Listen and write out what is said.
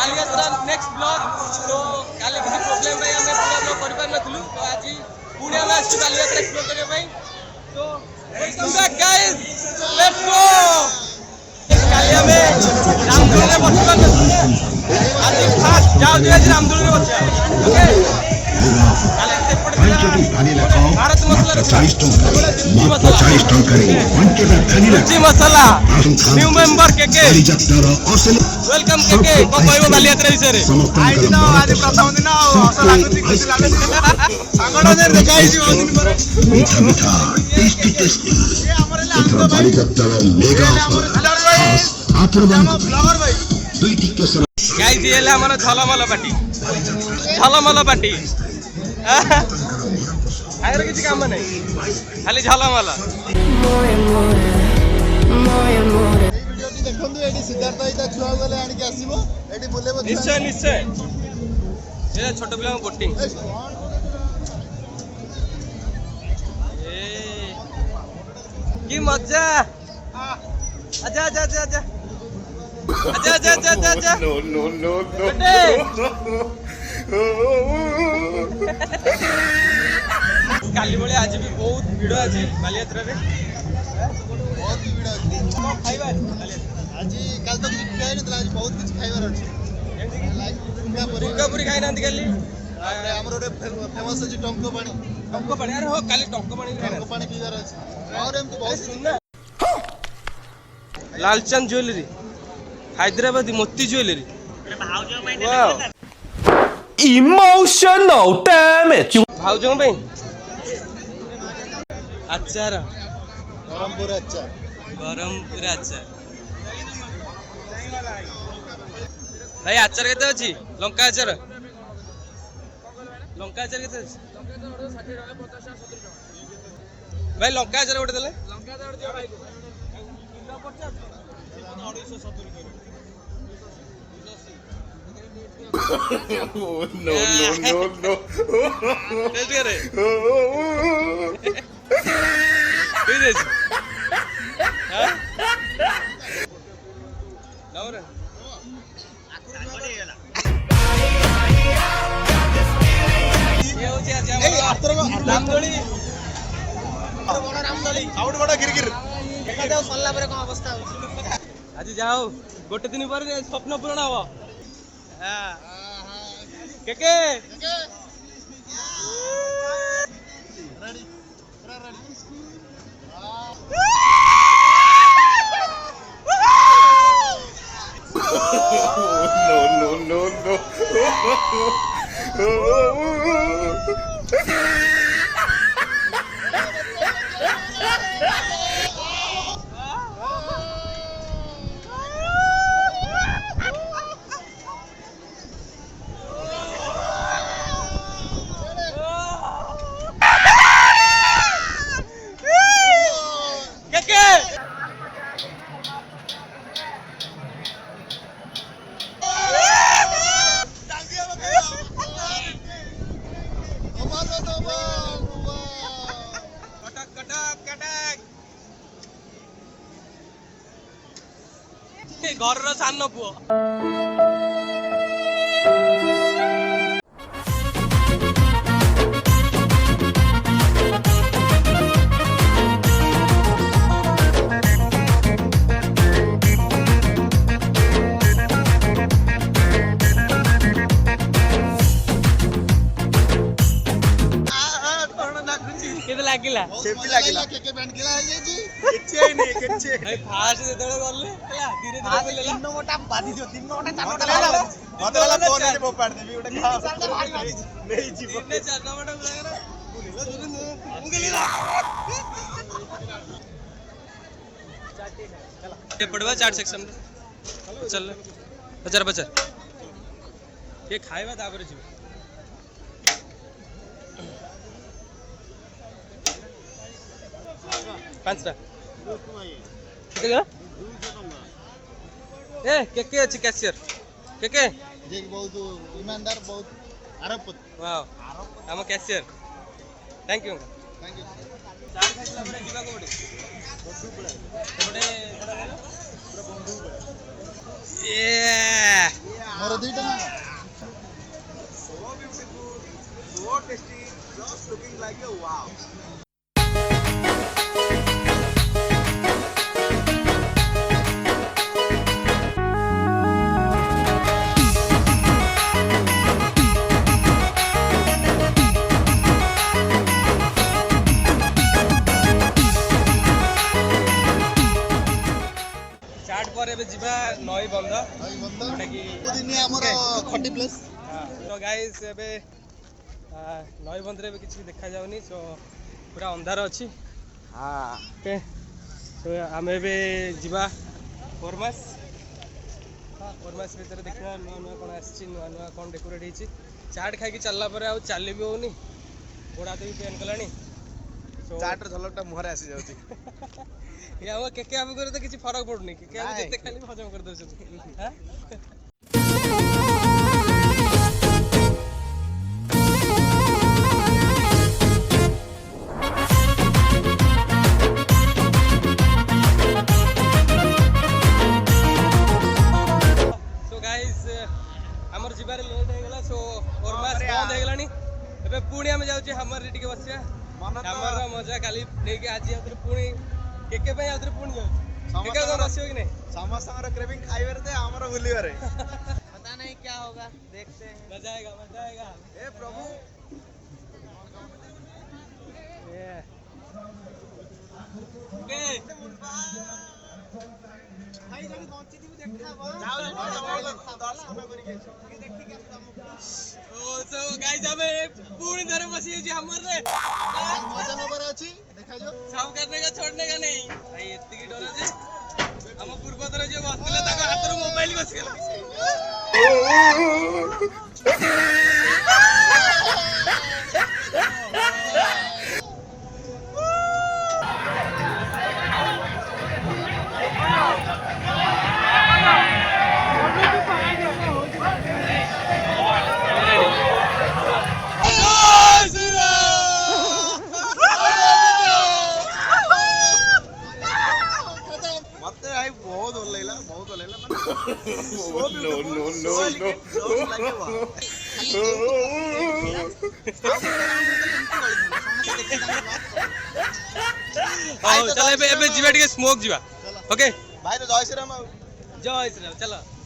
Bali Yatra next blog तो काली किसी problem भाई हमें पूरा ब्लॉग कर पार नथलु तो आज पुणे में आछि बालियात्रा एक्सप्लोर करबे भाई तो welcome back guys let's go काली हमें रामदोली रे बसि पार नथलु आज फास्ट जाओ जे आज रामदोली रे बसिया ओके भारत मसला 40 टंका जी मसाला new member KK welcome KK को कहबो बालियात्रा विषय रे आज तो आज प्रथम दिन असल आकृति खुशी लागे सांगड़ ने देखाई छी बहुत दिन पर मीठा टेस्टी टेस्टी ये हमरे लांदो बालियात्रा मेगा आत्रबन फ्लावर भाई दुईटी के गाइस ये ले हमर झलमल पार्टी आगर किसी काम नहीं खाली झलमल देखंतु एडी सिद्धार्थ इता छुआ गले आनी के आसीबो एडी बुलेबो निश्चय निश्चय ए छोट पिला बोटिंग ए की मजा आजा आजा आजा आजा आजा आजा आजा आजा नो नो नो नो काली बोले आज भी बहुत भीड़ अछि बालियात्रा रे बहुत भीड़ अछि खाइबा आज काल तो कुछ खाइ नतला आज बहुत कुछ खाइबार अछि दुर्गापुरी खाइ नांती काली हमर ओरे फेमस अछि टंको पानी अरे हो काली टंको पानी पीबार अछि और हम तो बहुत सुनना लालचंद ज्वेलरी हैदराबादी मोती ज्वेलरी Emotional damage. भाउजों पे अचार गरमपुर अचार भाई अचार केते अछि लंका अचार केते अछि भाई लंका अचार उठे देले लंका अचार दियो भाई को kilo 50 270 Oh, no, no, no, no. Let's get it. Who is this? Huh? Laura. ये हो क्या क्या? रामदोली. रामदोली. आउट बड़ा गिरगिर. देखा जाओ सल्ला पर कौन अवस्था हो? आज जाओ. गोटे दिन पर स्वप्न पूर्ण हो. हाँ. केके ready No, no, no, no. घर सान पुओ लागिला सेफ्टी लागिला केके बैंड खेला है जी किछे नहीं किछे भाई फास्ट देतले गले हला धीरे धीरे बोलेला तीन मोटा बाधी जो तीन मोटा चार मोटा लाला मते वाला तो ने पोपाड़ देबी ओटा खा नहीं जी ने चार मोटा लगा उंगलीला ये पड़वा चाट सेक्शन में चल बचर बचर ये खाइबा तापर जी पांचटा केते ए केके अछि कैशियर केके जे बहुत ईमानदार बहुत आरोप वाओ हम कैशियर थैंक यू चार खाइला बडे जीवा को बडे बडे पूरा बंधु ए मोर दुईटा ଚାଟ୍ ପରେ ଏବେ ଯିବା ନଈ ବନ୍ଧ ଯୋଉଟା କି ଖଟି ପ୍ଲେସ୍ ତ ଗାଇସ୍ ଏବେ ନଈ ବନ୍ଧରେ ଏବେ କିଛି ଦେଖାଯାଉନି ସୋ ପୁରା ଅନ୍ଧାର ଅଛି ଓକେ ତ ଆମେ ଏବେ ଯିବା ଫର୍ମାସ ଫର୍ମାସ ଭିତରେ ଦେଖିବା ନୂଆ ନୂଆ କ'ଣ ଆସିଛି ନୂଆ ନୂଆ କ'ଣ ଡେକୋରେଟ୍ ହେଇଛି ଚାଟ୍ ଖାଇକି ଚାଲିଲା ପରେ ଆଉ ଚାଲି ବି ହେଉନି ଗୋଡ଼ ହାତ ବି ପେନ୍ କଲାଣି ଚାଟ୍ର ଝଲକଟା ମୁହଁରେ ଆସିଯାଉଛି ଏ ଆମ କେକେ ଆମକୁ ତ କିଛି ଫରକ ପଡୁନି କେକେ ଆମେ ଯେତେ ଖାଲି ହଜମ କରିଦଉଛନ୍ତି ସୋ ଗାଇସ୍ ଆମର ଯିବାରେ ଲେଟ୍ ହେଇଗଲା ସୋ ଫର୍ମାସ ବନ୍ଦ ହେଇଗଲାଣି ଏବେ ପୁଣି ଆମେ ଯାଉଛେ ହାମରରେ ଟିକେ ବସିବା ହାମରର ମଜା କାଲି ନେଇକି ଆଜି ଆଉଥରେ ପୁଣି କେକେ ପାଇଁ ଆଉଥରେ ପୁଣି ଯାଉଛି କେକେ କ'ଣ ବସିବ କି ନାହିଁ ସମସ୍ତଙ୍କର କ୍ରେଭିଂ ଖାଇବାରେ थे ଆମର ବୁଲିବାରେ पता नहीं क्या होगा देखते हैं मजा आएगा ए प्रभु भाई जब पहुंची थी देखा जाओ दर्शन करिके देखि के ओ सो गाइस हमें पूरी तरह बसी है हमरे मजा नंबर अछि देखा जो सब करने का छोड़ने का नहीं भाई इतनी की डर है हम पूर्व तरह जो बसले ताका हाथ रो मोबाइल बस गेला मते भाई बहुत ଭଲ ଲାଗିଲା No, no, no, no. चल एबे जीवा ଟିକେ स्मोक जीवा ओके भाई तो जय श्री राम जय श्री राम चलो